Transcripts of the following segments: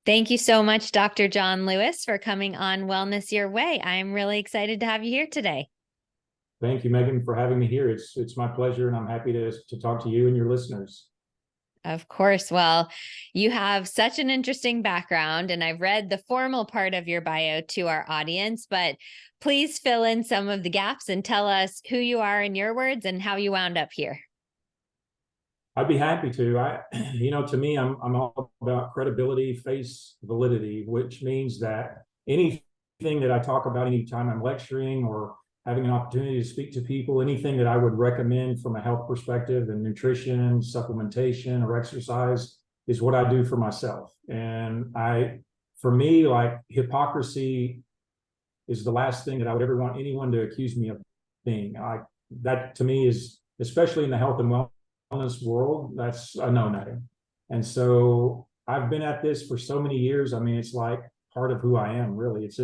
Thank you so much, Dr. John Lewis, for coming on Wellness Your Way. I'm really excited to have you here today. Thank you, Megan, for having me here. It's my pleasure, and I'm happy to talk to you and your listeners. Of course. Well, you have such an interesting background, and I've read the formal part of your bio to our audience, but please fill in some of the gaps and tell us who you are in your words and how you wound up here. I'd be happy to. To me, I'm all about credibility, face validity, which means that anything that I talk about anytime I'm lecturing or having an opportunity to speak to people, anything that I would recommend from a health perspective and nutrition, supplementation, or exercise is what I do for myself. And for me, like hypocrisy is the last thing that I would ever want anyone to accuse me of being. That to me is, especially in the health and wellness world, that's a no-no. And so I've been at this for so many years. I mean, it's like part of who I am, really. It's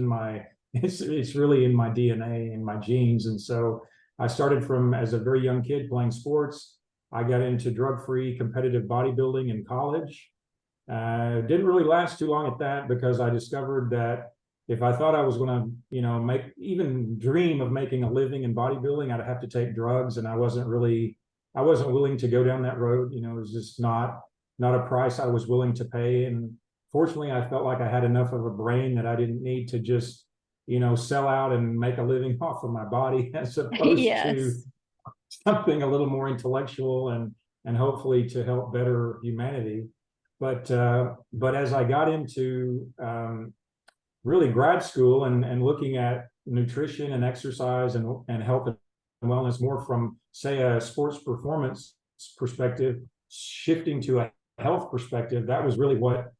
really in my DNA and my genes. And so I started from as a very young kid playing sports. I got into drug-free competitive bodybuilding in college. Didn't really last too long at that because I discovered that if I thought I was going to, even dream of making a living in bodybuilding, I'd have to take drugs, and I wasn't willing to go down that road. It was just not a price I was willing to pay. And fortunately, I felt like I had enough of a brain that I didn't need to just, sell out and make a living off of my body as opposed to Yes. something a little more intellectual and hopefully to help better humanity. But as I got into really grad school and looking at nutrition and exercise and health and wellness more from, say, a sports performance perspective, shifting to a health perspective, that was really what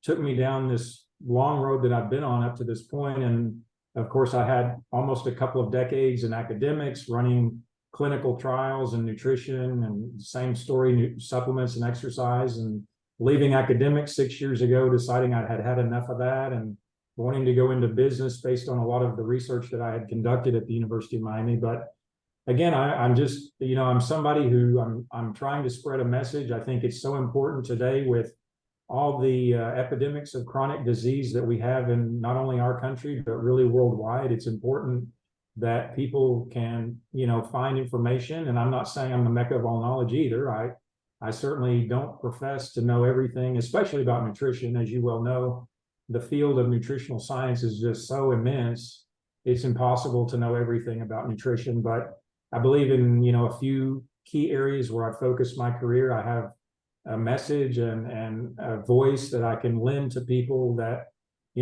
took me down this long road that I've been on up to this point. And of course, I had almost a couple of decades in academics running clinical trials in nutrition, and same story, supplements and exercise, and leaving academics 6 years ago, deciding I had had enough of that and wanting to go into business based on a lot of the research that I had conducted at the University of Miami. But again, I'm just, I'm somebody who I'm trying to spread a message. I think it's so important today with all the epidemics of chronic disease that we have in not only our country, but really worldwide. It's important that people can, find information. And I'm not saying I'm the Mecca of all knowledge either. I certainly don't profess to know everything, especially about nutrition. As you well know, the field of nutritional science is just so immense. It's impossible to know everything about nutrition, but I believe in, a few key areas where I focus my career. I have a message and a voice that I can lend to people that,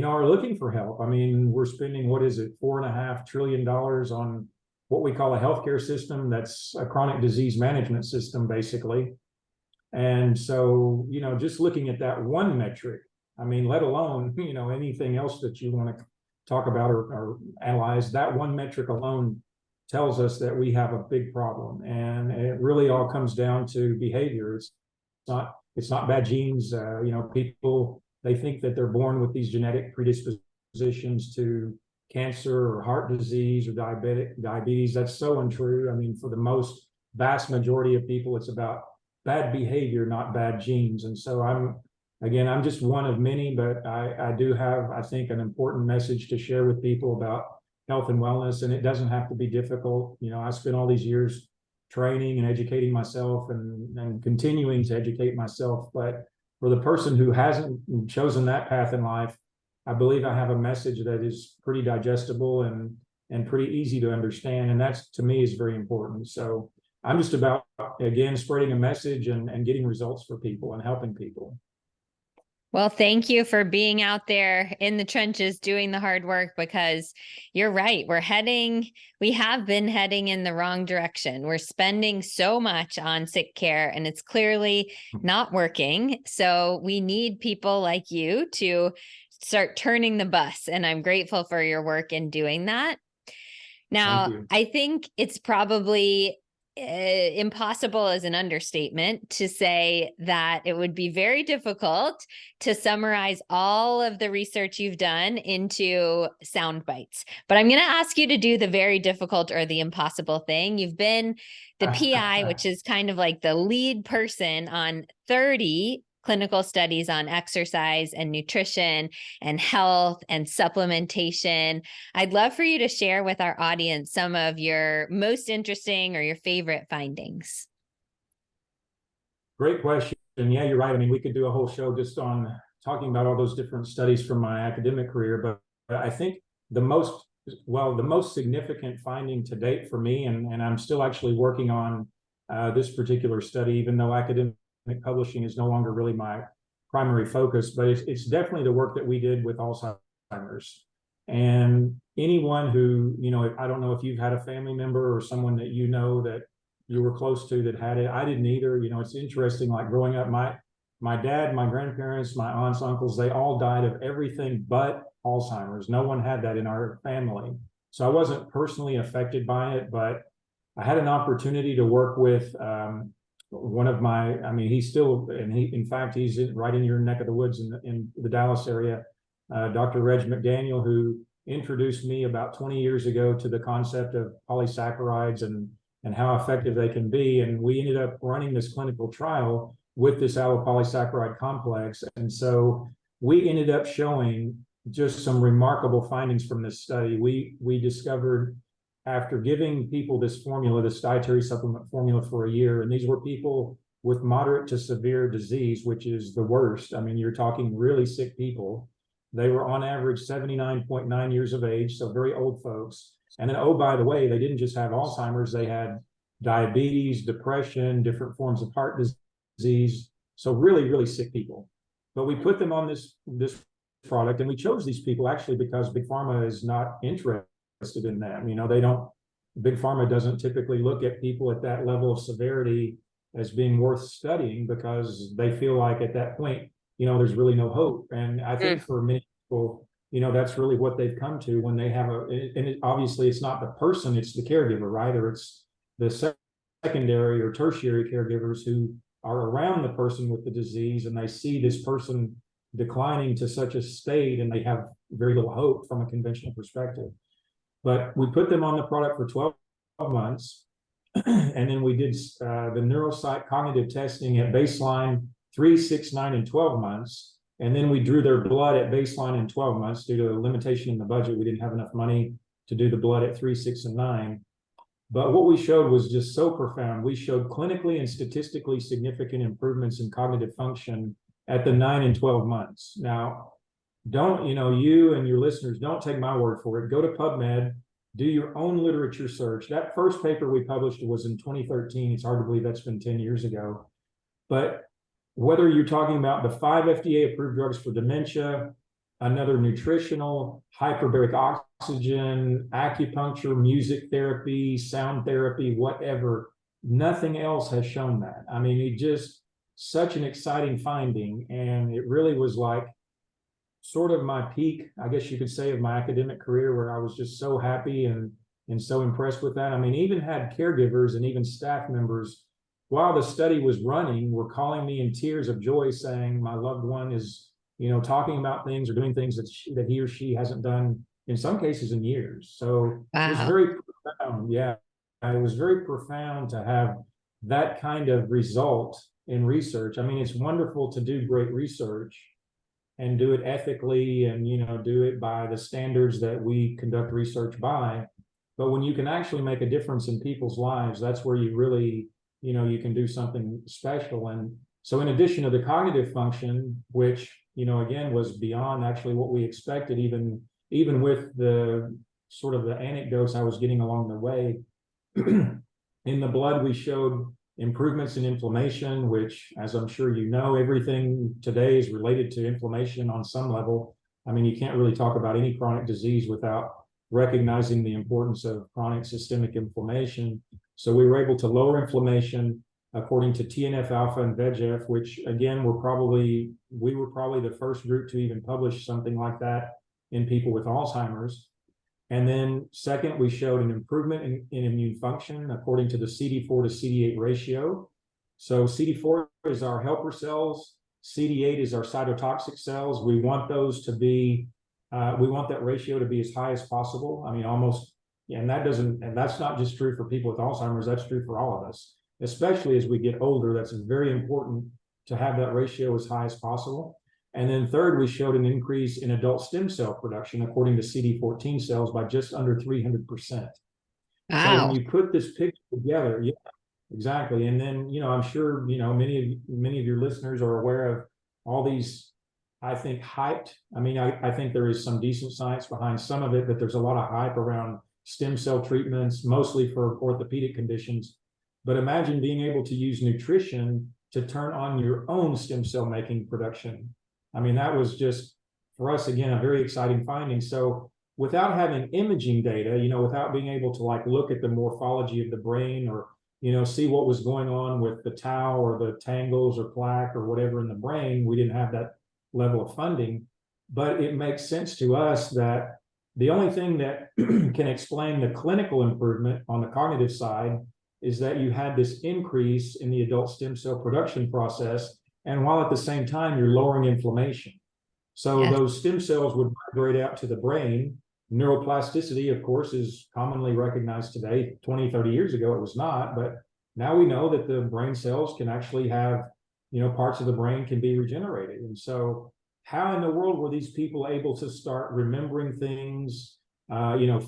are looking for help. I mean, we're spending, what is it, $4.5 trillion on what we call a healthcare system that's a chronic disease management system, basically. And so, just looking at that one metric, I mean, let alone, anything else that you want to talk about or analyze, that one metric alone tells us that we have a big problem. And it really all comes down to behavior. It's not bad genes. People, they think that they're born with these genetic predispositions to cancer or heart disease or diabetes. That's so untrue. I mean, for the vast majority of people, it's about bad behavior, not bad genes. And so I'm just one of many, but I do have, I think, an important message to share with people about health and wellness. And it doesn't have to be difficult. I spent all these years training and educating myself and continuing to educate myself. But for the person who hasn't chosen that path in life, I believe I have a message that is pretty digestible and pretty easy to understand. And that's, to me, is very important. So I'm just about, again, spreading a message and getting results for people and helping people. Well, thank you for being out there in the trenches doing the hard work, because you're right. We have been heading in the wrong direction. We're spending so much on sick care and it's clearly not working. So we need people like you to start turning the bus. And I'm grateful for your work in doing that. Now, I think it's probably impossible is an understatement to say that it would be very difficult to summarize all of the research you've done into sound bites. But I'm going to ask you to do the very difficult or the impossible thing. You've been the PI, which is kind of like the lead person on 30 clinical studies on exercise and nutrition and health and supplementation. I'd love for you to share with our audience some of your most interesting or your favorite findings. Great question. And yeah, you're right. I mean, we could do a whole show just on talking about all those different studies from my academic career, but I think the most significant finding to date for me, and I'm still actually working on this particular study, even though academic publishing is no longer really my primary focus, but it's definitely the work that we did with Alzheimer's. And anyone who, I don't know if you've had a family member or someone that you know that you were close to that had it. I didn't either. It's interesting, like growing up, my dad, my grandparents, my aunts, uncles, they all died of everything but Alzheimer's. No one had that in our family. So I wasn't personally affected by it, but I had an opportunity to work with one of he's still, and in fact, he's right in your neck of the woods in the Dallas area, Dr. Reg McDaniel, who introduced me about 20 years ago to the concept of polysaccharides and how effective they can be. And we ended up running this clinical trial with this allopolysaccharide complex. And so we ended up showing just some remarkable findings from this study. We discovered, after giving people this formula, this dietary supplement formula for a year, and these were people with moderate to severe disease, which is the worst. I mean, you're talking really sick people. They were on average 79.9 years of age, so very old folks. And then, oh, by the way, they didn't just have Alzheimer's, they had diabetes, depression, different forms of heart disease. So really, really sick people. But we put them on this product, and we chose these people actually because Big Pharma is not interested in them. Big Pharma doesn't typically look at people at that level of severity as being worth studying because they feel like at that point, there's really no hope. And I think for many people, that's really what they've come to when they have obviously it's not the person, it's the caregiver, right? Or it's the secondary or tertiary caregivers who are around the person with the disease, and they see this person declining to such a state, and they have very little hope from a conventional perspective. But we put them on the product for 12 months, and then we did the neuropsych cognitive testing at baseline, 3, 6, 9, and 12 months. And then we drew their blood at baseline in 12 months due to a limitation in the budget. We didn't have enough money to do the blood at 3, 6, and 9. But what we showed was just so profound. We showed clinically and statistically significant improvements in cognitive function at the 9 and 12 months. Now, you and your listeners, don't take my word for it. Go to PubMed, do your own literature search. That first paper we published was in 2013. It's hard to believe that's been 10 years ago. But whether you're talking about the 5 FDA-approved drugs for dementia, another nutritional, hyperbaric oxygen, acupuncture, music therapy, sound therapy, whatever, nothing else has shown that. I mean, it just such an exciting finding. And it really was like sort of my peak, I guess you could say, of my academic career, where I was just so happy and so impressed with that. I mean, even had caregivers and even staff members while the study was running were calling me in tears of joy saying my loved one is, talking about things or doing things that he or she hasn't done in some cases in years. So It was very profound. Yeah, it was very profound to have that kind of result in research. I mean, it's wonderful to do great research and do it ethically and, do it by the standards that we conduct research by. But when you can actually make a difference in people's lives, that's where you really, you can do something special. And so in addition to the cognitive function, which, again, was beyond actually what we expected, even with the sort of the anecdotes I was getting along the way, in the blood, we showed improvements in inflammation, which, as I'm sure you know, everything today is related to inflammation on some level. I mean, you can't really talk about any chronic disease without recognizing the importance of chronic systemic inflammation. So we were able to lower inflammation according to TNF alpha and VEGF, which again, we were probably the first group to even publish something like that in people with Alzheimer's. And then second, we showed an improvement in immune function according to the CD4 to CD8 ratio. So CD4 is our helper cells, CD8 is our cytotoxic cells. We want those to be, we want that ratio to be as high as possible. I mean, almost, and that's not just true for people with Alzheimer's, that's true for all of us, especially as we get older. That's very important to have that ratio as high as possible. And then third, we showed an increase in adult stem cell production according to CD14 cells by just under 300%. So when Wow. you put this picture together, yeah, exactly. And then, I'm sure, many of your listeners are aware of all these, I think, hyped. I mean, I think there is some decent science behind some of it, but there's a lot of hype around stem cell treatments, mostly for orthopedic conditions. But imagine being able to use nutrition to turn on your own stem cell making production. I mean, that was just, for us, again, a very exciting finding. So without having imaging data, without being able to like look at the morphology of the brain or, see what was going on with the tau or the tangles or plaque or whatever in the brain, we didn't have that level of funding. But it makes sense to us that the only thing that can explain the clinical improvement on the cognitive side is that you had this increase in the adult stem cell production process, and while at the same time you're lowering inflammation. So Yes. those stem cells would migrate out to the brain. Neuroplasticity, of course, is commonly recognized today. 20, 30 years ago, it was not, but now we know that the brain cells can actually have, parts of the brain can be regenerated. And so how in the world were these people able to start remembering things,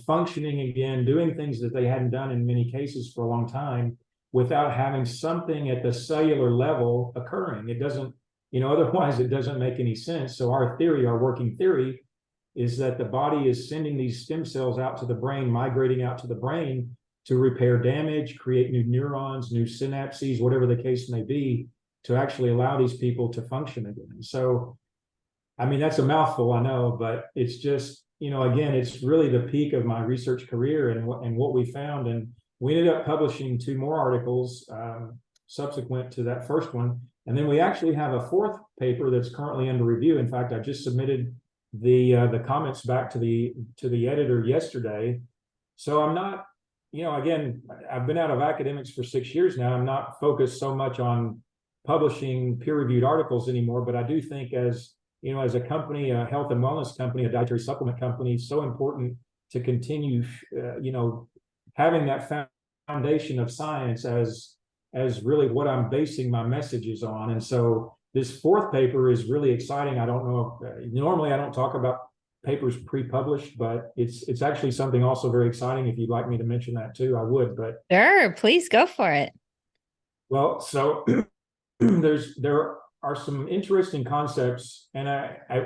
functioning again, doing things that they hadn't done in many cases for a long time without having something at the cellular level occurring? It doesn't, otherwise it doesn't make any sense. So our working theory, is that the body is sending these stem cells out to the brain, migrating out to the brain to repair damage, create new neurons, new synapses, whatever the case may be, to actually allow these people to function again. So, I mean, that's a mouthful, I know, but it's just, again, it's really the peak of my research career and what we found. And we ended up publishing 2 more articles subsequent to that first one. And then we actually have a 4th paper that's currently under review. In fact, I just submitted the comments back to the editor yesterday. So I'm not, again, I've been out of academics for 6 years now. I'm not focused so much on publishing peer-reviewed articles anymore, but I do think as a company, a health and wellness company, a dietary supplement company, it's so important to continue, having that foundation of science as really what I'm basing my messages on. And so this 4th paper is really exciting. I don't know if, normally I don't talk about papers pre-published, but it's actually something also very exciting. If you'd like me to mention that too, I would. But Sure, please go for it. Well, so there are some interesting concepts, and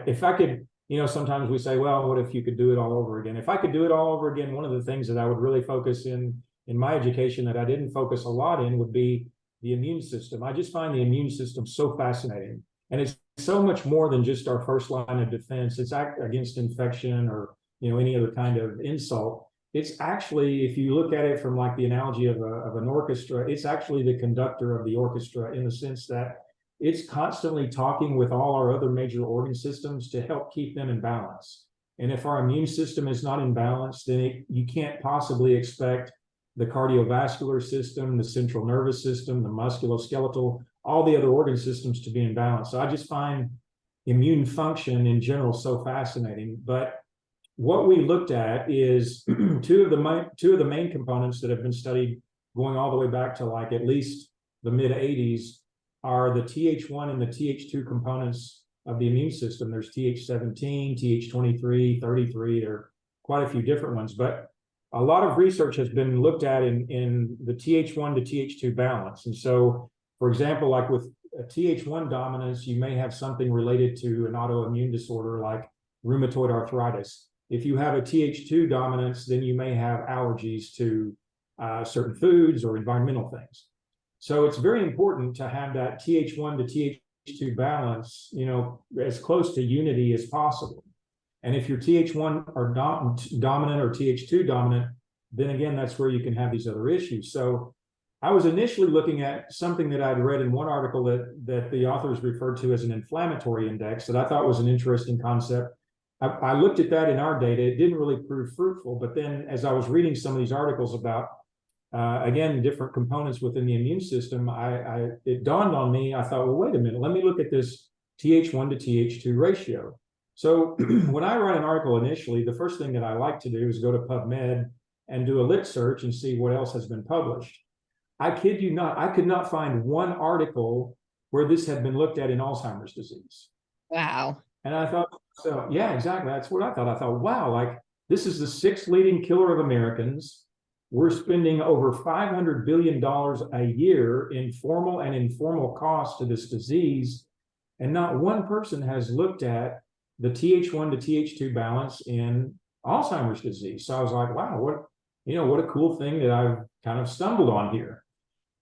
if I could, sometimes we say, well, what if you could do it all over again? If I could do it all over again, one of the things that I would really focus in my education that I didn't focus a lot in would be the immune system. I just find the immune system so fascinating. And it's so much more than just our first line of defense. It's against infection or, any other kind of insult. It's actually, if you look at it from like the analogy of an orchestra, it's actually the conductor of the orchestra in the sense that it's constantly talking with all our other major organ systems to help keep them in balance. And if our immune system is not in balance, then you can't possibly expect the cardiovascular system, the central nervous system, the musculoskeletal, all the other organ systems to be in balance. So I just find immune function in general so fascinating. But what we looked at is two of the main components that have been studied going all the way back to like at least the mid-80s are the Th1 and the Th2 components of the immune system. There's Th17, Th23, 33, there are quite a few different ones, but a lot of research has been looked at in the Th1 to Th2 balance. And so, for example, like with a Th1 dominance, you may have something related to an autoimmune disorder like rheumatoid arthritis. If you have a Th2 dominance, then you may have allergies to certain foods or environmental things. So it's very important to have that Th1 to Th2 balance, as close to unity as possible. And if your Th1 are dominant or Th2 dominant, then again, that's where you can have these other issues. So I was initially looking at something that I'd read in one article that the authors referred to as an inflammatory index that I thought was an interesting concept. I looked at that in our data. It didn't really prove fruitful. But then as I was reading some of these articles about, again, different components within the immune system, it dawned on me, I thought, well, wait a minute, let me look at this Th1 to Th2 ratio. So when I write an article initially, the first thing that I like to do is go to PubMed and do a lit search and see what else has been published. I kid you not, I could not find one article where this had been looked at in Alzheimer's disease. Wow. And I thought, so yeah, exactly. That's what I thought. I thought, wow, like this is the sixth leading killer of Americans. We're spending over $500 billion a year in formal and informal costs to this disease. And not one person has looked at the Th1 to Th2 balance in Alzheimer's disease. So I was like, wow, what a cool thing that I've kind of stumbled on here.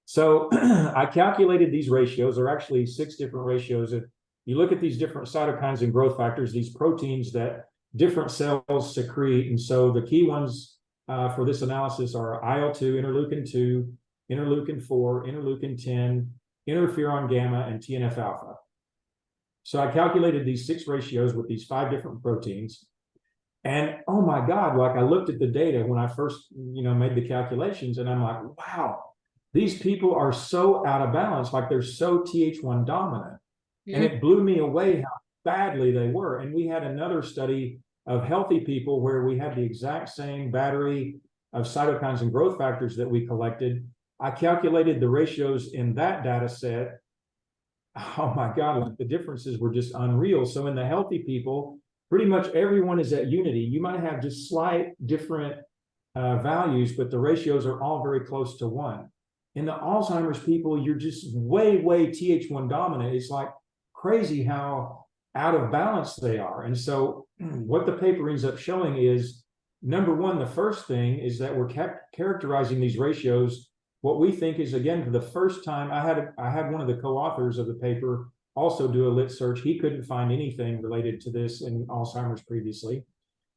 So I calculated these ratios. There are actually 6 different ratios. If you look at these different cytokines and growth factors, these proteins that different cells secrete. And so the key ones for this analysis are IL-2, interleukin-2, interleukin-4, interleukin-10, interferon gamma, and TNF-alpha. So I calculated these 6 ratios with these 5 different proteins. And oh my God, like I looked at the data when I first, made the calculations, and I'm like, wow, these people are so out of balance, like they're so Th1 dominant. Mm-hmm. And it blew me away how badly they were. And we had another study of healthy people where we had the exact same battery of cytokines and growth factors that we collected. I calculated the ratios in that data set. Oh my God, like the differences were just unreal. So in the healthy people, pretty much everyone is at unity. You might have just slight different values, but the ratios are all very close to 1. In the Alzheimer's people, you're just way, way Th1 dominant. It's like crazy how out of balance they are. And so what the paper ends up showing is, number one, the first thing is that we're characterizing these ratios. What we think is, again, for the first time, I had one of the co-authors of the paper also do a lit search. He couldn't find anything related to this in Alzheimer's previously.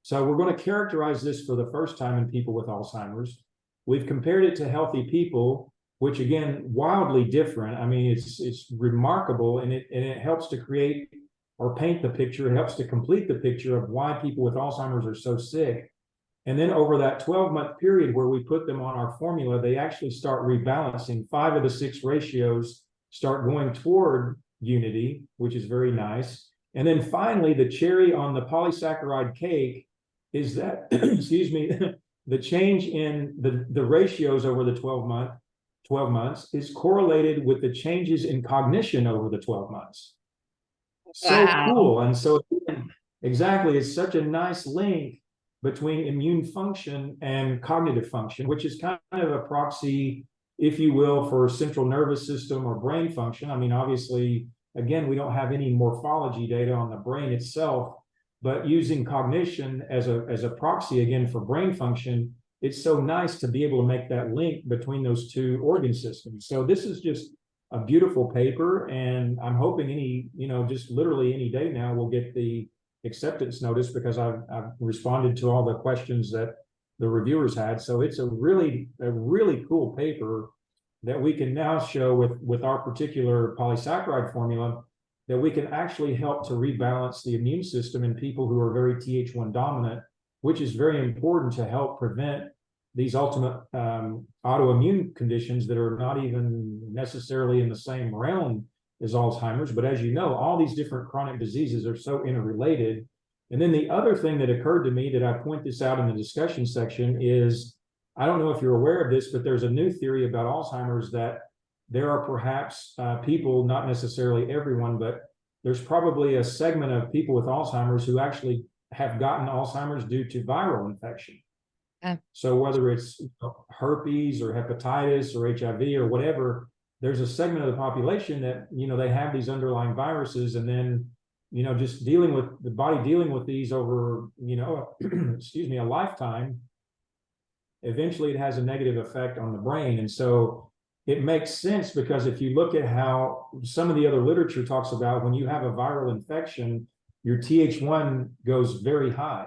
So we're going to characterize this for the first time in people with Alzheimer's. We've compared it to healthy people, which again, wildly different. I mean, it's remarkable, and it helps to create or paint the picture. It helps to complete the picture of why people with Alzheimer's are so sick. And then over that 12-month period where we put them on our formula, they actually start rebalancing. 5 of the 6 ratios start going toward unity, which is very nice. And then finally, the cherry on the polysaccharide cake is that, excuse me, the change in the ratios over the 12 months is correlated with the changes in cognition over the 12 months. So cool. And so exactly, it's such a nice link between immune function and cognitive function, which is kind of a proxy, if you will, for central nervous system or brain function. I mean, obviously, again, we don't have any morphology data on the brain itself, but using cognition as a proxy, again, for brain function, it's so nice to be able to make that link between those 2 organ systems. So this is just a beautiful paper, and I'm hoping just literally any day now we'll get the acceptance notice, because I've responded to all the questions that the reviewers had. So it's a really cool paper that we can now show with our particular polysaccharide formula that we can actually help to rebalance the immune system in people who are very Th1 dominant, which is very important to help prevent these ultimate autoimmune conditions that are not even necessarily in the same realm as Alzheimer's. But as you know, all these different chronic diseases are so interrelated. And then the other thing that occurred to me that I point this out in the discussion section is, I don't know if you're aware of this, but there's a new theory about Alzheimer's that there are perhaps people, not necessarily everyone, but there's probably a segment of people with Alzheimer's who actually have gotten Alzheimer's due to viral infection. So whether it's herpes or hepatitis or HIV or whatever, there's a segment of the population that, they have these underlying viruses, and then, just dealing with the body dealing with these over, excuse me, a lifetime, eventually it has a negative effect on the brain. And so it makes sense, because if you look at how some of the other literature talks about, when you have a viral infection, your Th1 goes very high.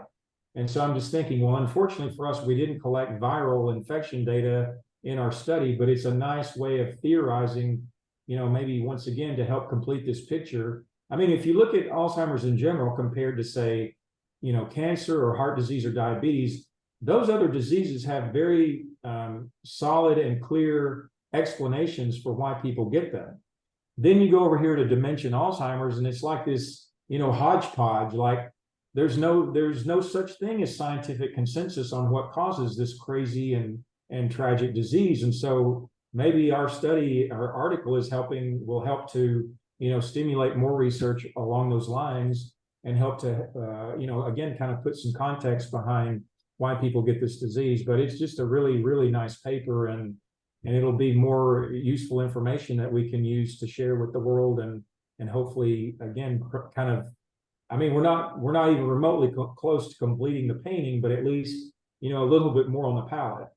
And so I'm just thinking, well, unfortunately for us, we didn't collect viral infection data in our study, but it's a nice way of theorizing, maybe once again to help complete this picture. I mean, if you look at Alzheimer's in general compared to, say, cancer or heart disease or diabetes, those other diseases have very solid and clear explanations for why people get them. Then you go over here to dementia and Alzheimer's, and it's like this, hodgepodge. Like there's no such thing as scientific consensus on what causes this crazy and tragic disease. And so maybe our study, our article will help to, stimulate more research along those lines and help to, again, kind of put some context behind why people get this disease. But it's just a really, really nice paper, and it'll be more useful information that we can use to share with the world, and hopefully, again, kind of, I mean, we're not even remotely close to completing the painting, but at least, a little bit more on the palette.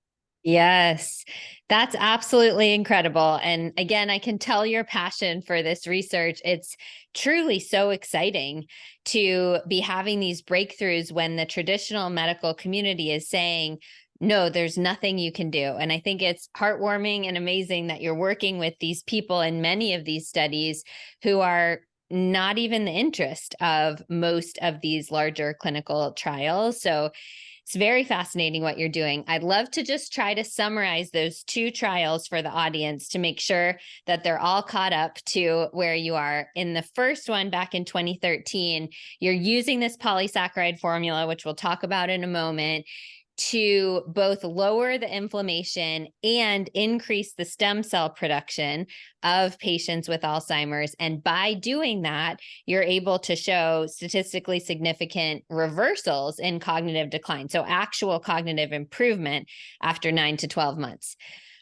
Yes, that's absolutely incredible. And again, I can tell your passion for this research. It's truly so exciting to be having these breakthroughs when the traditional medical community is saying, no, there's nothing you can do. And I think it's heartwarming and amazing that you're working with these people in many of these studies who are not even the interest of most of these larger clinical trials. So it's very fascinating what you're doing. I'd love to just try to summarize those 2 trials for the audience to make sure that they're all caught up to where you are. In the first one back in 2013, you're using this polysaccharide formula, which we'll talk about in a moment, to both lower the inflammation and increase the stem cell production of patients with Alzheimer's. And by doing that, you're able to show statistically significant reversals in cognitive decline. So actual cognitive improvement after 9 to 12 months.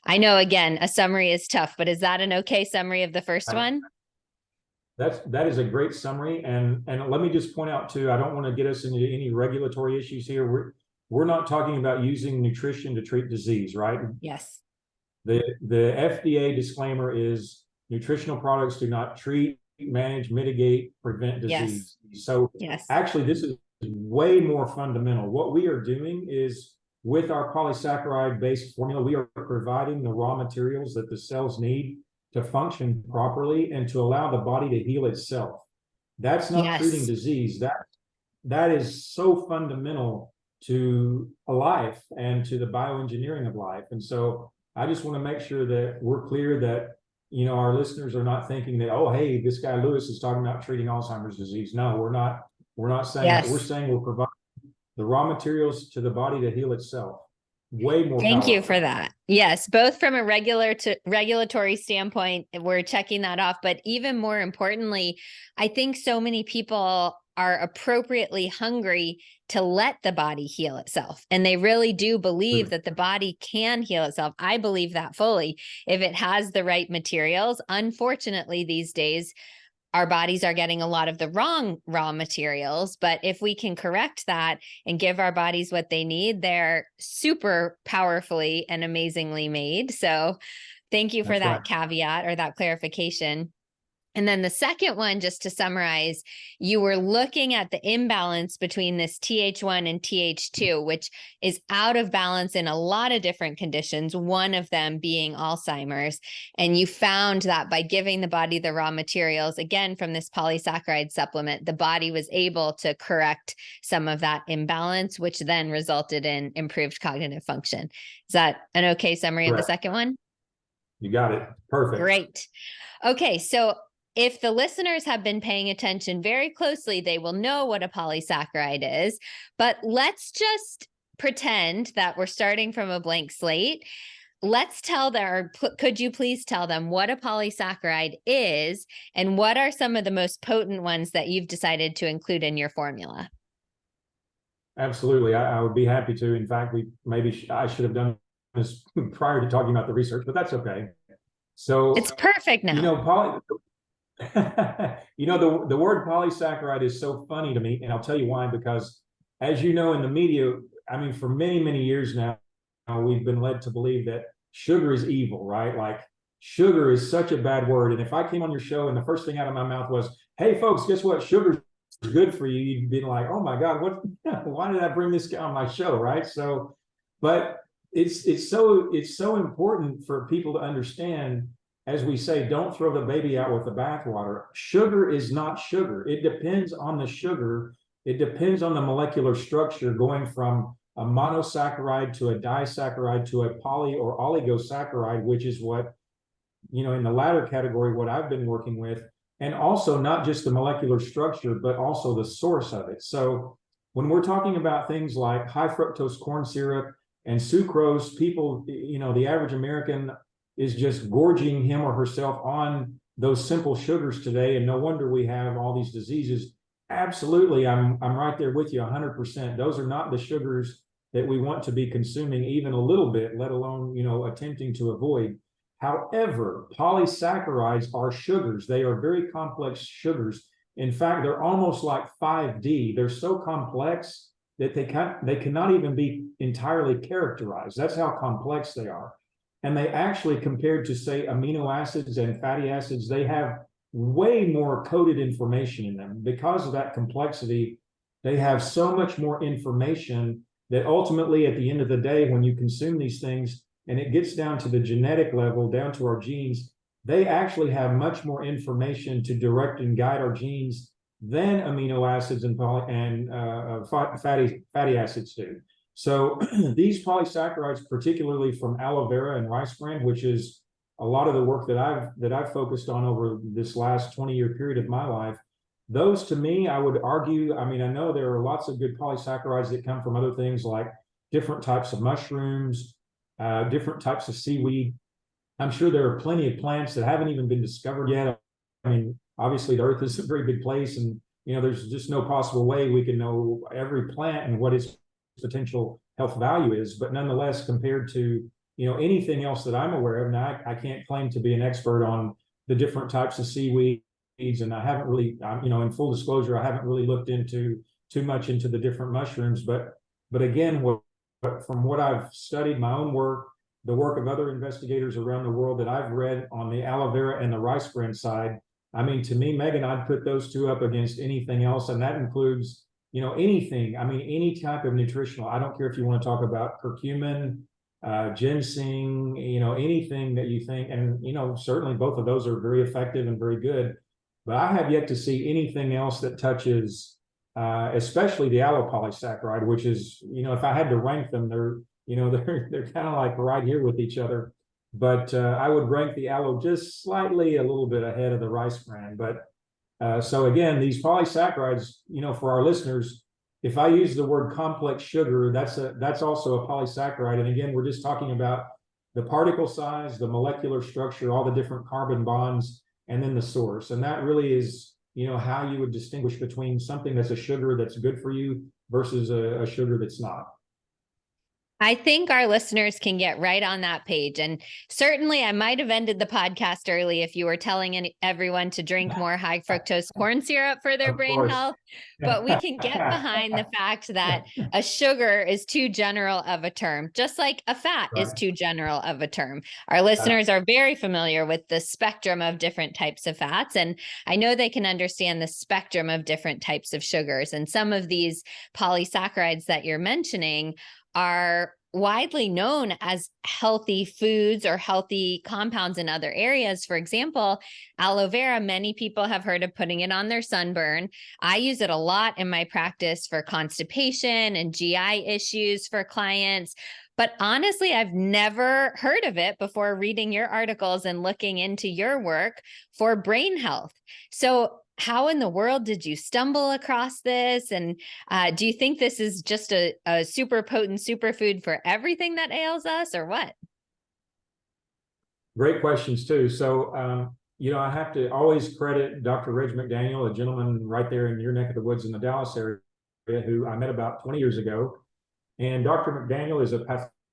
I know, again, a summary is tough, but is that an okay summary of the first one? That is a great summary. And let me just point out too, I don't want to get us into any regulatory issues here. We're not talking about using nutrition to treat disease, right? Yes. The FDA disclaimer is nutritional products do not treat, manage, mitigate, prevent disease. Yes. So actually, this is way more fundamental. What we are doing is, with our polysaccharide-based formula, we are providing the raw materials that the cells need to function properly and to allow the body to heal itself. That's not treating disease. That is so fundamental to a life and to the bioengineering of life. And so I just want to make sure that we're clear that, our listeners are not thinking that, oh, hey, this guy Lewis is talking about treating Alzheimer's disease. No, we're not saying that. We're saying we're providing the raw materials to the body to heal itself. Way more Thank powerful. You for that. Yes, both from a regulatory standpoint, we're checking that off. But even more importantly, I think so many people are appropriately hungry to let the body heal itself. And they really do believe that the body can heal itself. I believe that fully if it has the right materials. Unfortunately, these days, our bodies are getting a lot of the wrong raw materials. But if we can correct that and give our bodies what they need, they're super powerfully and amazingly made. So thank you for that caveat or that clarification. And then the second one, just to summarize, you were looking at the imbalance between this Th1 and Th2, which is out of balance in a lot of different conditions, one of them being Alzheimer's. And you found that by giving the body the raw materials, again, from this polysaccharide supplement, the body was able to correct some of that imbalance, which then resulted in improved cognitive function. Is that an okay summary of the second one? You got it. Perfect. Great. Okay, so if the listeners have been paying attention very closely, they will know what a polysaccharide is. But let's just pretend that we're starting from a blank slate. Let's could you please tell them what a polysaccharide is and what are some of the most potent ones that you've decided to include in your formula? Absolutely. I would be happy to. In fact, I should have done this prior to talking about the research, but that's okay. So it's perfect now. The word polysaccharide is so funny to me, and I'll tell you why. Because as you know, in the media, I mean, for many, many years now, we've been led to believe that sugar is evil, right? Like sugar is such a bad word. And if I came on your show and the first thing out of my mouth was, hey folks, guess what? Sugar is good for you. You'd be like, oh my God, why did I bring this guy on my show? Right. So, but it's so important for people to understand, as we say, don't throw the baby out with the bathwater. Sugar is not sugar. It depends on the sugar. It depends on the molecular structure, going from a monosaccharide to a disaccharide to a poly or oligosaccharide, which is what, in the latter category, what I've been working with. And also not just the molecular structure, but also the source of it. So when we're talking about things like high fructose corn syrup and sucrose, people, the average American is just gorging him or herself on those simple sugars today. And no wonder we have all these diseases. Absolutely, I'm right there with you 100%. Those are not the sugars that we want to be consuming even a little bit, let alone, attempting to avoid. However, polysaccharides are sugars. They are very complex sugars. In fact, they're almost like 5D. They're so complex that they cannot even be entirely characterized. That's how complex they are. And they actually, compared to, say, amino acids and fatty acids, they have way more coded information in them. Because of that complexity, they have so much more information that ultimately, at the end of the day, when you consume these things and it gets down to the genetic level, down to our genes, they actually have much more information to direct and guide our genes than amino acids and fatty acids do. So these polysaccharides, particularly from aloe vera and rice bran, which is a lot of the work that I've focused on over this last 20-year period of my life, those, to me, I would argue, I know there are lots of good polysaccharides that come from other things like different types of mushrooms, different types of seaweed. I'm sure there are plenty of plants that haven't even been discovered yet. Obviously the earth is a very big place, and there's just no possible way we can know every plant and what its potential health value is. But nonetheless, compared to anything else that I'm aware of, now I can't claim to be an expert on the different types of seaweed, and I haven't really, in full disclosure, I haven't really looked into too much into the different mushrooms. But again, from what I've studied, my own work, the work of other investigators around the world that I've read on the aloe vera and the rice bran side, to me, Megan, I'd put those two up against anything else, and that includes, anything. Any type of nutritional. I don't care if you want to talk about curcumin, ginseng, anything that you think, and certainly both of those are very effective and very good. But I have yet to see anything else that touches, especially the aloe polysaccharide, which is, if I had to rank them, they're kind of like right here with each other. But I would rank the aloe just slightly a little bit ahead of the rice bran. But so again, these polysaccharides, for our listeners, if I use the word complex sugar, that's also a polysaccharide. And again, we're just talking about the particle size, the molecular structure, all the different carbon bonds, and then the source. And that really is, how you would distinguish between something that's a sugar that's good for you versus a sugar that's not. I think our listeners can get right on that page. And certainly I might have ended the podcast early if you were telling everyone to drink more high fructose corn syrup for their brain health. But we can get behind the fact that a sugar is too general of a term, just like a fat is too general of a term. Our listeners are very familiar with the spectrum of different types of fats, and I know they can understand the spectrum of different types of sugars. And some of these polysaccharides that you're mentioning are widely known as healthy foods or healthy compounds in other areas. For example, aloe vera, many people have heard of putting it on their sunburn. I use it a lot in my practice for constipation and GI issues for clients. But honestly, I've never heard of it before reading your articles and looking into your work for brain health. So how in the world did you stumble across this? And do you think this is just a super potent superfood for everything that ails us, or what? Great questions too. So, I have to always credit Dr. Reg McDaniel, a gentleman right there in your neck of the woods in the Dallas area, who I met about 20 years ago. And Dr. McDaniel is a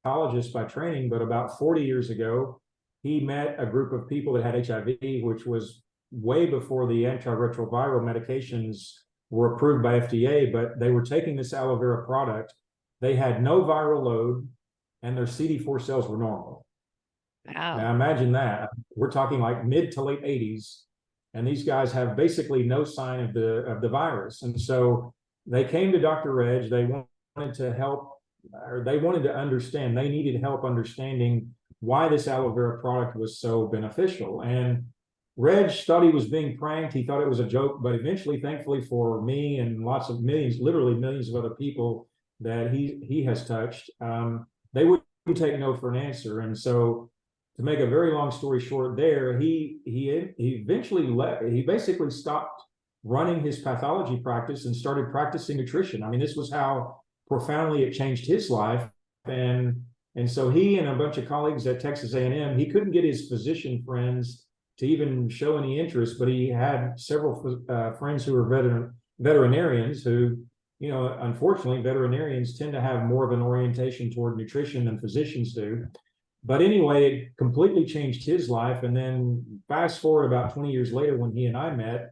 pathologist by training, but about 40 years ago, he met a group of people that had HIV, which was way before the antiretroviral medications were approved by FDA, but they were taking this aloe vera product. They had no viral load, and their CD4 cells were normal. Wow. Now imagine that. We're talking like mid to late 80s, and these guys have basically no sign of the virus. And so they came to Dr. Reg. They wanted to help, or they wanted to understand. They needed help understanding why this aloe vera product was so beneficial. And Reg thought he was being pranked. He thought it was a joke, but eventually, thankfully for me and lots of millions, literally millions of other people that he has touched, they wouldn't take no for an answer. And so, to make a very long story short, there he eventually left. He basically stopped running his pathology practice and started practicing nutrition. This was how profoundly it changed his life. And And so he and a bunch of colleagues at Texas A&M, he couldn't get his physician friends to even show any interest, but he had several friends who were veterinarians who, you know, unfortunately, veterinarians tend to have more of an orientation toward nutrition than physicians do. But anyway, it completely changed his life. And then fast forward about 20 years later when he and I met,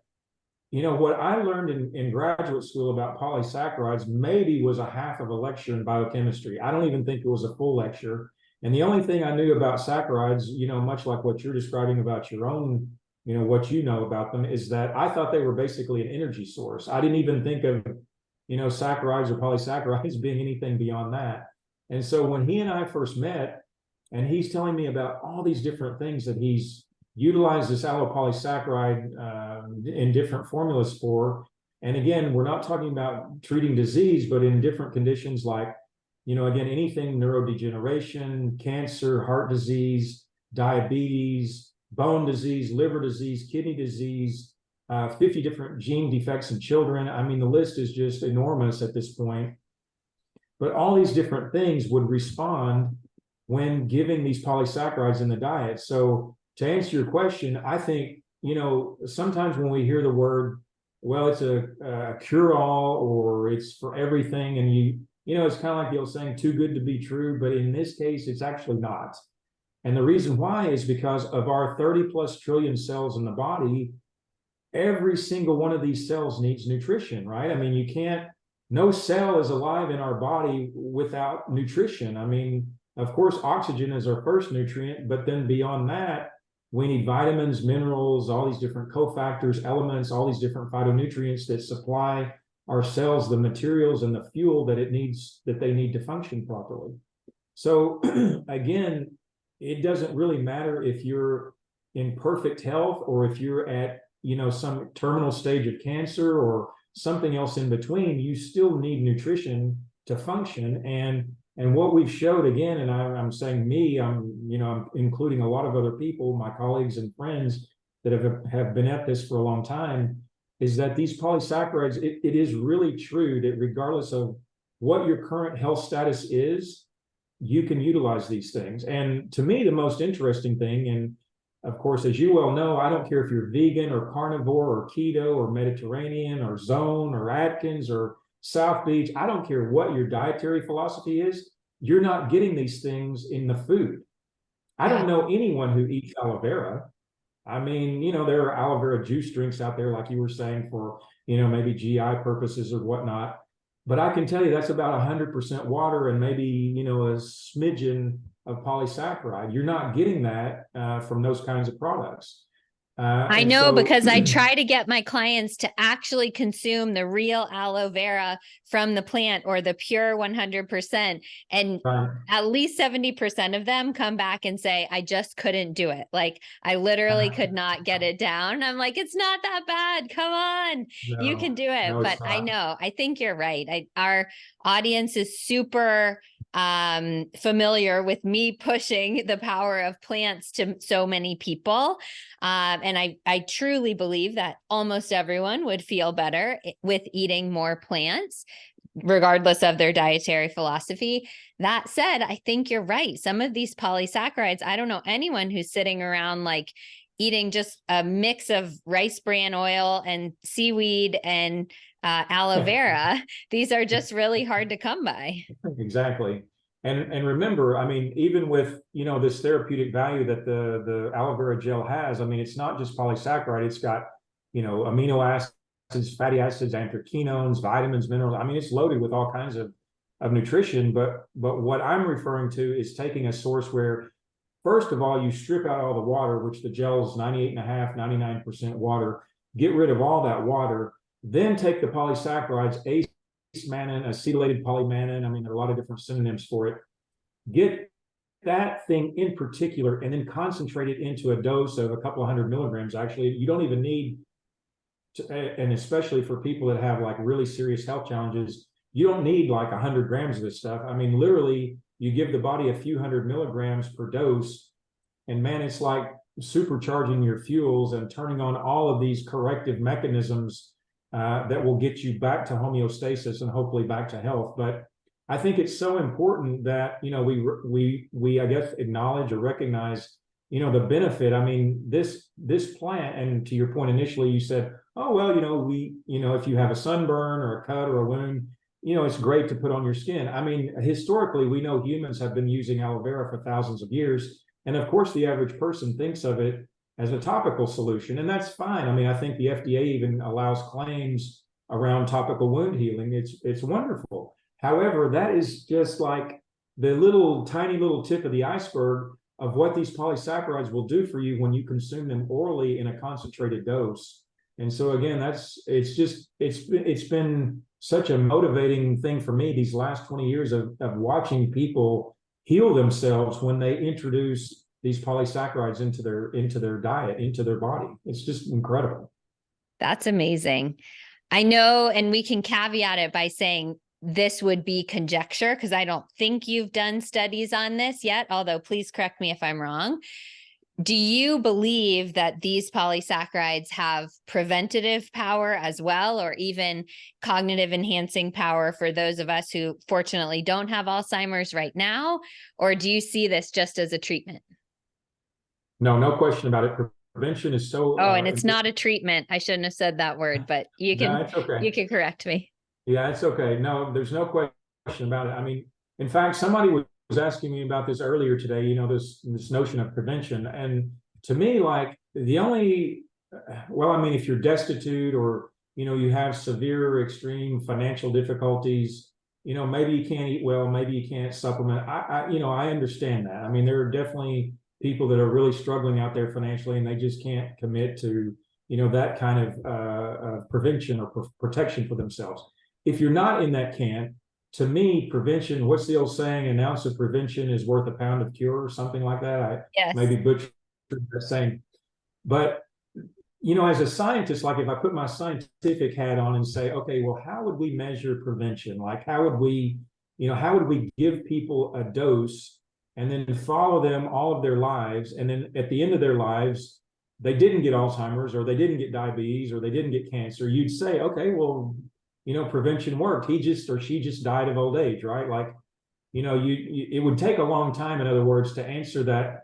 you know, what I learned in graduate school about polysaccharides maybe was a half of a lecture in biochemistry. I don't even think it was a full lecture. And the only thing I knew about saccharides, you know, much like what you're describing about your own, you know, what you know about them, is that I thought they were basically an energy source. I didn't even think of, you know, saccharides or polysaccharides being anything beyond that. And so when he and I first met, and he's telling me about all these different things that he's utilized this allopolysaccharide in different formulas for. And again, we're not talking about treating disease, but in different conditions like, you know, again, anything neurodegeneration, cancer, heart disease, diabetes, bone disease, liver disease, kidney disease, 50 different gene defects in children. I mean, the list is just enormous at this point. But all these different things would respond when giving these polysaccharides in the diet. So to answer your question, I think, you know, sometimes when we hear the word, well, it's a cure-all or it's for everything, and you know, it's kind of like the old saying, too good to be true, but in this case, it's actually not. And the reason why is because of our 30 plus trillion cells in the body, every single one of these cells needs nutrition, right? I mean, no cell is alive in our body without nutrition. I mean, of course, oxygen is our first nutrient, but then beyond that, we need vitamins, minerals, all these different cofactors, elements, all these different phytonutrients that supply our cells the materials and the fuel that they need to function properly. So again, it doesn't really matter if you're in perfect health or if you're at, you know, some terminal stage of cancer or something else in between. You still need nutrition to function. And what we've showed, again, and I'm saying I'm including a lot of other people, my colleagues and friends that have been at this for a long time, is that these polysaccharides, it is really true that regardless of what your current health status is, you can utilize these things. And to me, the most interesting thing, and of course, as you well know, I don't care if you're vegan or carnivore or keto or Mediterranean or Zone or Atkins or South Beach, I don't care what your dietary philosophy is, you're not getting these things in the food. I don't know anyone who eats aloe vera. I mean, you know, there are aloe vera juice drinks out there, like you were saying, for, you know, maybe GI purposes or whatnot. But I can tell you that's about 100% water and maybe, you know, a smidgen of polysaccharide. You're not getting that from those kinds of products. I know because I try to get my clients to actually consume the real aloe vera from the plant or the pure 100%. And at least 70% of them come back and say, I just couldn't do it. Like I literally could not get it down. I'm like, it's not that bad. Come on, you can do it. But I know, I think you're right. Our audience is super familiar with me pushing the power of plants to so many people. And I truly believe that almost everyone would feel better with eating more plants, regardless of their dietary philosophy. That said, I think you're right. Some of these polysaccharides, I don't know anyone who's sitting around like eating just a mix of rice bran oil and seaweed and aloe vera. These are just really hard to come by. Exactly. And remember, I mean, even with, you know, this therapeutic value that the aloe vera gel has, I mean, it's not just polysaccharide. It's got, you know, amino acids, fatty acids, anthraquinones, vitamins, minerals. I mean, it's loaded with all kinds of nutrition. But what I'm referring to is taking a source where, first of all, you strip out all the water, which the gel's 98.5, 99% water, get rid of all that water, then take the polysaccharides, mannan, acetylated polymannan. I mean, there are a lot of different synonyms for it. Get that thing in particular and then concentrate it into a dose of a couple of 100 milligrams. Actually, you don't even need to, and especially for people that have like really serious health challenges, you don't need like 100 grams of this stuff. I mean, literally, you give the body a few 100 milligrams per dose, and man, it's like supercharging your fuels and turning on all of these corrective mechanisms that will get you back to homeostasis and hopefully back to health. But I think it's so important that, we I guess acknowledge or recognize, the benefit. I mean, this plant, and to your point initially, you said, oh, well, if you have a sunburn or a cut or a wound, it's great to put on your skin. I mean, historically, we know humans have been using aloe vera for thousands of years. And of course, the average person thinks of it as a topical solution, and that's fine. I mean, I think the FDA even allows claims around topical wound healing. It's wonderful. However, that is just like the tiny little tip of the iceberg of what these polysaccharides will do for you when you consume them orally in a concentrated dose. And so again, it's been such a motivating thing for me these last 20 years of watching people heal themselves when they introduce these polysaccharides into their diet, into their body. It's just incredible. That's amazing. I know, and we can caveat it by saying this would be conjecture, because I don't think you've done studies on this yet, although please correct me if I'm wrong. Do you believe that these polysaccharides have preventative power as well, or even cognitive enhancing power for those of us who fortunately don't have Alzheimer's right now? Or do you see this just as a treatment? No question about it. Prevention is so. Oh, and it's not a treatment. I shouldn't have said that word, but you can, no, it's okay. You can correct me. Yeah, it's okay. No, there's no question about it. I mean, in fact, somebody was asking me about this earlier today, this notion of prevention. And to me, like if you're destitute or, you have severe, extreme financial difficulties, maybe you can't eat well, maybe you can't supplement. I understand that. I mean, there are definitely people that are really struggling out there financially, and they just can't commit to, that kind of prevention or protection for themselves. If you're not in that camp, to me, prevention, what's the old saying? An ounce of prevention is worth a pound of cure, or something like that. Yes. Maybe butchered that saying. But, as a scientist, like if I put my scientific hat on and say, okay, well, how would we measure prevention? Like, how would we give people a dose and then follow them all of their lives? And then at the end of their lives, they didn't get Alzheimer's, or they didn't get diabetes, or they didn't get cancer. You'd say, okay, well, prevention worked. He just or she just died of old age, right? Like, it would take a long time, in other words, to answer that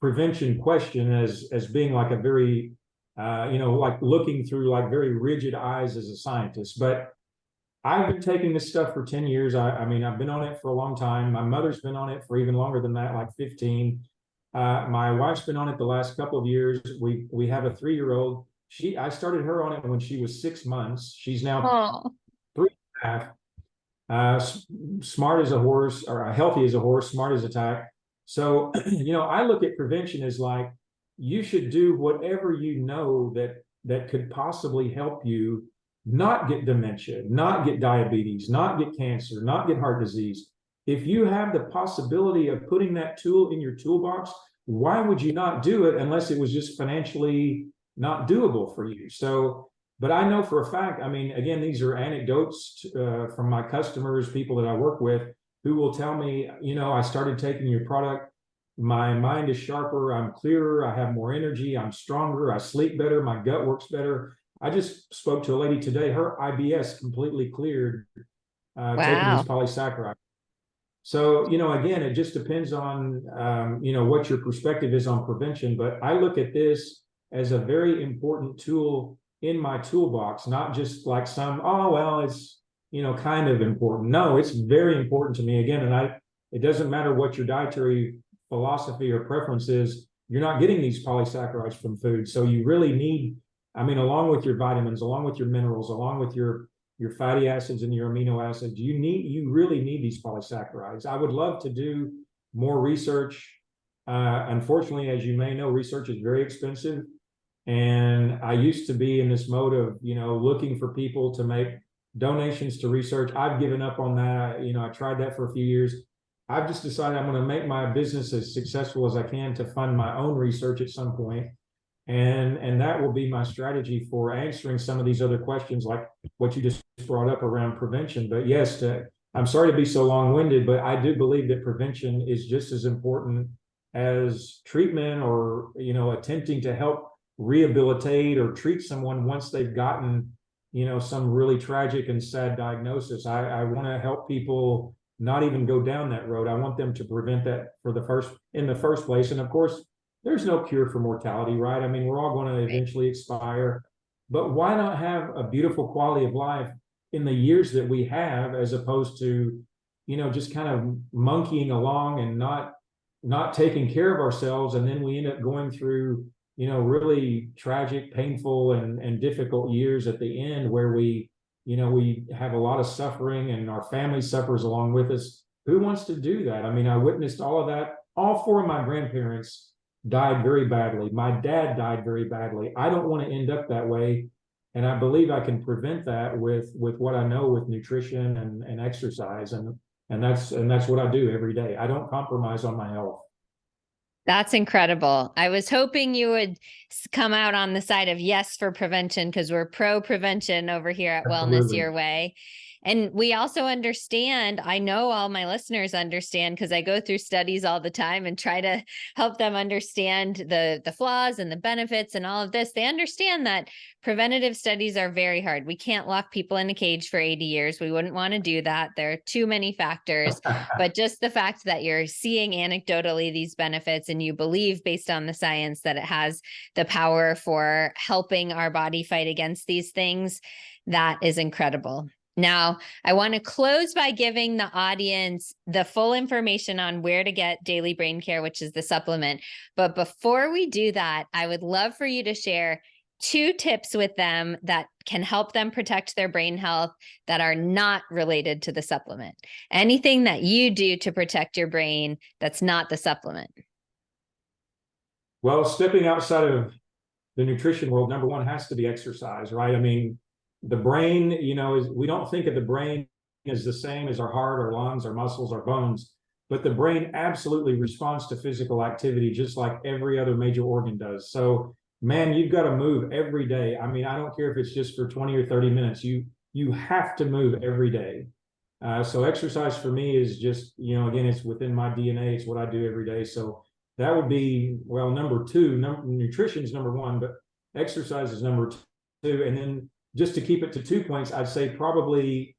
prevention question as being like a very, like looking through like very rigid eyes as a scientist. But I've been taking this stuff for 10 years. I mean, I've been on it for a long time. My mother's been on it for even longer than that, like 15. My wife's been on it the last couple of years. We have a 3-year-old. I started her on it when she was 6 months. She's now 3.5. Smart as a horse, or healthy as a horse, smart as a tack. So, I look at prevention as like, you should do whatever that could possibly help you not get dementia, not get diabetes, not get cancer, not get heart disease. If you have the possibility of putting that tool in your toolbox, why would you not do it unless it was just financially not doable for you? So, but I know for a fact, I mean, again, these are anecdotes from my customers, people that I work with, who will tell me, I started taking your product. My mind is sharper. I'm clearer. I have more energy. I'm stronger. I sleep better. My gut works better. I just spoke to a lady today. Her IBS completely cleared taking these polysaccharides. So, again, it just depends on, what your perspective is on prevention. But I look at this as a very important tool in my toolbox, not just like it's, kind of important. No, it's very important to me. Again, and it doesn't matter what your dietary philosophy or preference is, you're not getting these polysaccharides from food. So you really need, along with your vitamins, along with your minerals, along with your fatty acids and your amino acids, you really need these polysaccharides. I would love to do more research. Unfortunately, as you may know, research is very expensive. And I used to be in this mode of, looking for people to make donations to research. I've given up on that. I tried that for a few years. I've just decided I'm going to make my business as successful as I can to fund my own research at some point. And that will be my strategy for answering some of these other questions, like what you just brought up around prevention. But yes, I'm sorry to be so long-winded, but I do believe that prevention is just as important as treatment, or, attempting to help rehabilitate or treat someone once they've gotten, some really tragic and sad diagnosis. I want to help people not even go down that road. I want them to prevent that in the first place. And of course, there's no cure for mortality, right? I mean, we're all going to eventually expire, but why not have a beautiful quality of life in the years that we have, as opposed to, just kind of monkeying along and not taking care of ourselves, and then we end up going through, really tragic, painful, and difficult years at the end, where we have a lot of suffering and our family suffers along with us. Who wants to do that? I mean, I witnessed all of that. All four of my grandparents died very badly. My dad died very badly. I don't want to end up that way. And I believe I can prevent that with what I know with nutrition and exercise. And that's what I do every day. I don't compromise on my health. That's incredible. I was hoping you would come out on the side of yes for prevention, because we're pro prevention over here at Wellness Absolutely. Your Way. And we also understand, I know all my listeners understand, because I go through studies all the time and try to help them understand the flaws and the benefits and all of this. They understand that preventative studies are very hard. We can't lock people in a cage for 80 years. We wouldn't want to do that. There are too many factors. But just the fact that you're seeing anecdotally these benefits, and you believe based on the science that it has the power for helping our body fight against these things, that is incredible. Now, I want to close by giving the audience the full information on where to get Daily Brain Care, which is the supplement. But before we do that, I would love for you to share 2 tips with them that can help them protect their brain health that are not related to the supplement. Anything that you do to protect your brain that's not the supplement. Well, stepping outside of the nutrition world, number one has to be exercise, right? I mean, the brain, we don't think of the brain as the same as our heart, our lungs, our muscles, our bones, but the brain absolutely responds to physical activity just like every other major organ does. So, man, you've got to move every day. I mean, I don't care if it's just for 20 or 30 minutes. You have to move every day. So exercise for me is just, again, it's within my DNA. It's what I do every day. So that would be, well, number 2. Nutrition is number 1, but exercise is number 2. And then just to keep it to 2 points, I'd say probably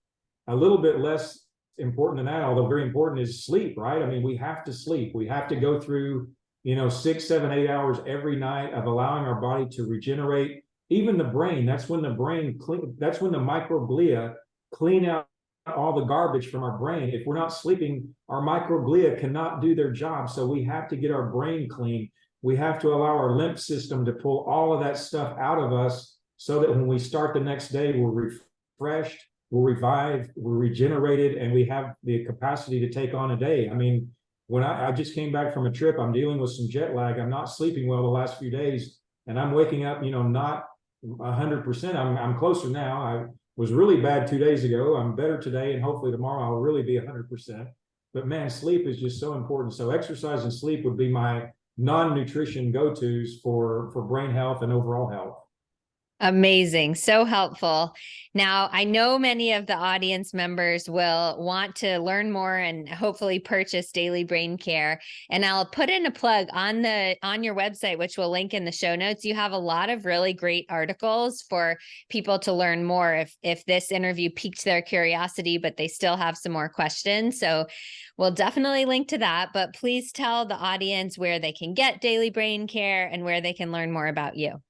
a little bit less important than that, although very important, is sleep, right? I mean, we have to sleep. We have to go through, 6, 7, 8 hours every night of allowing our body to regenerate. Even the brain, that's when the microglia clean out all the garbage from our brain. If we're not sleeping, our microglia cannot do their job. So we have to get our brain clean. We have to allow our lymph system to pull all of that stuff out of us, so that when we start the next day, we're refreshed, we're revived, we're regenerated, and we have the capacity to take on a day. I mean, when I just came back from a trip, I'm dealing with some jet lag. I'm not sleeping well the last few days, and I'm waking up, not 100%. I'm closer now. I was really bad 2 days ago. I'm better today, and hopefully tomorrow I'll really be 100%. But man, sleep is just so important. So exercise and sleep would be my non-nutrition go-tos for brain health and overall health. Amazing. So helpful. Now, I know many of the audience members will want to learn more and hopefully purchase Daily Brain Care. And I'll put in a plug on your website, which we'll link in the show notes. You have a lot of really great articles for people to learn more if this interview piqued their curiosity, but they still have some more questions. So we'll definitely link to that. But please tell the audience where they can get Daily Brain Care and where they can learn more about you.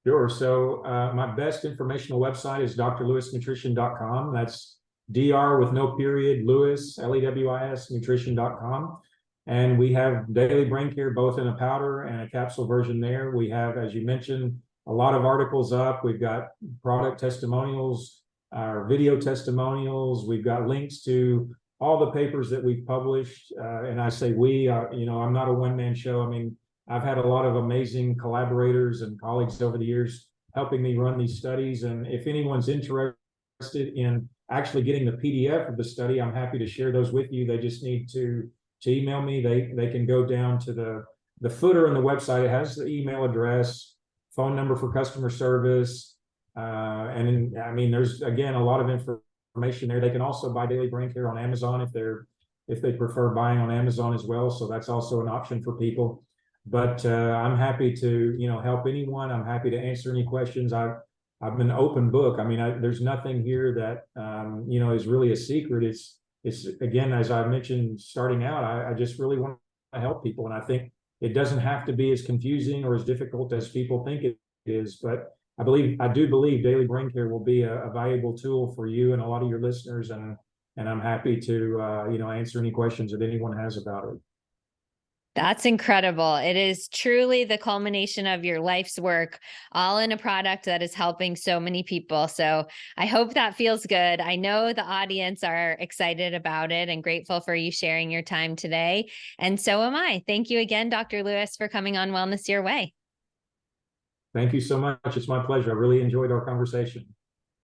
Sure. So my best informational website is drlewisnutrition.com. That's Dr with no period, Lewis, Lewis, nutrition.com. And we have Daily Brain Care, both in a powder and a capsule version there. We have, as you mentioned, a lot of articles up. We've got product testimonials, our video testimonials. We've got links to all the papers that we've published. And I say we, I'm not a one-man show. I mean, I've had a lot of amazing collaborators and colleagues over the years helping me run these studies. And if anyone's interested in actually getting the PDF of the study, I'm happy to share those with you. They just need to email me. They can go down to the footer on the website. It has the email address, phone number for customer service. And I mean, there's, again, a lot of information there. They can also buy Daily Brain Care on Amazon if they prefer buying on Amazon as well. So that's also an option for people. But I'm happy to, help anyone. I'm happy to answer any questions. I've been an open book. I mean, there's nothing here that, is really a secret. It's it's again, as I mentioned, starting out, I just really want to help people. And I think it doesn't have to be as confusing or as difficult as people think it is. But I do believe daily brain care will be a valuable tool for you and a lot of your listeners. And I'm happy to, answer any questions that anyone has about it. That's incredible. It is truly the culmination of your life's work, all in a product that is helping so many people. So I hope that feels good. I know the audience are excited about it and grateful for you sharing your time today. And so am I. Thank you again, Dr. Lewis, for coming on Wellness Your Way. Thank you so much. It's my pleasure. I really enjoyed our conversation.